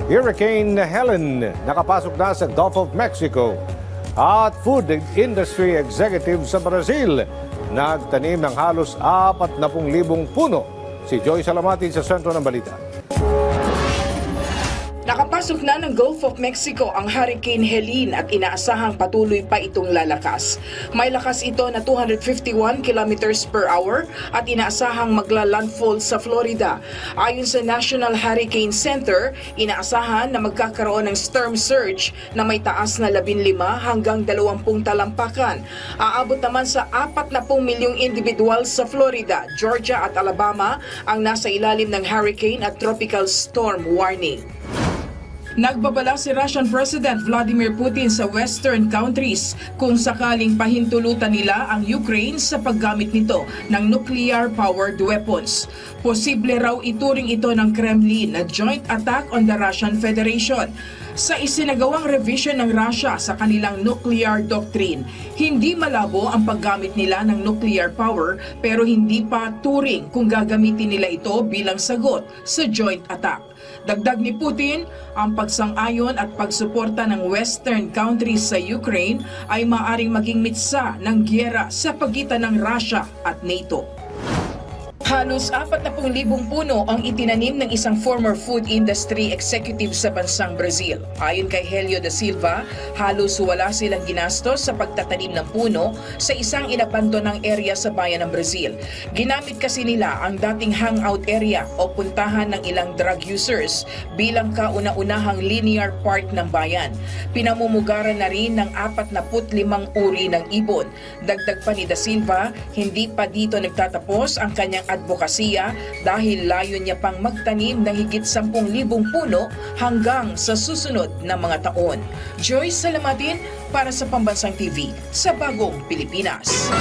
Hurricane Helen nakapasok na sa Gulf of Mexico. At food industry executive sa Brazil nagtanim ng halos 40,000 puno. Si Joy Salamatin sa sentro ng balita. Nakapasok na ng Gulf of Mexico ang Hurricane Helene at inaasahang patuloy pa itong lalakas. May lakas ito na 251 kilometers per hour at inaasahang magla-landfall sa Florida. Ayon sa National Hurricane Center, inaasahan na magkakaroon ng storm surge na may taas na 15 hanggang 20 talampakan. Aabot naman sa 40 milyong individual sa Florida, Georgia at Alabama ang nasa ilalim ng hurricane at tropical storm warning. Nagbabala si Russian President Vladimir Putin sa Western countries kung sakaling pahintulutan nila ang Ukraine sa paggamit nito ng nuclear-powered weapons. Posible raw ituring ito ng Kremlin na joint attack on the Russian Federation. Sa isinagawang revision ng Russia sa kanilang nuclear doctrine, hindi malabo ang paggamit nila ng nuclear power pero hindi pa turing kung gagamitin nila ito bilang sagot sa joint attack. Dagdag ni Putin, ang pagsang-ayon at pagsuporta ng Western countries sa Ukraine ay maaaring maging mitsa ng giyera sa pagitan ng Russia at NATO. Halos 40,000 puno ang itinanim ng isang former food industry executive sa bansang Brazil. Ayon kay Helio da Silva, halos wala silang ginastos sa pagtatanim ng puno sa isang inabandonang area sa bayan ng Brazil. Ginamit kasi nila ang dating hangout area o puntahan ng ilang drug users bilang kauna-unahang linear park ng bayan. Pinamumugaran na rin ng 45 uri ng ibon. Dagdag pa ni da Silva, hindi pa dito nagtatapos ang kanyang advokasya dahil layo niya pang magtanim ng higit 10,000 puno hanggang sa susunod na mga taon. Joy Salamatin para sa Pambansang TV sa Bagong Pilipinas.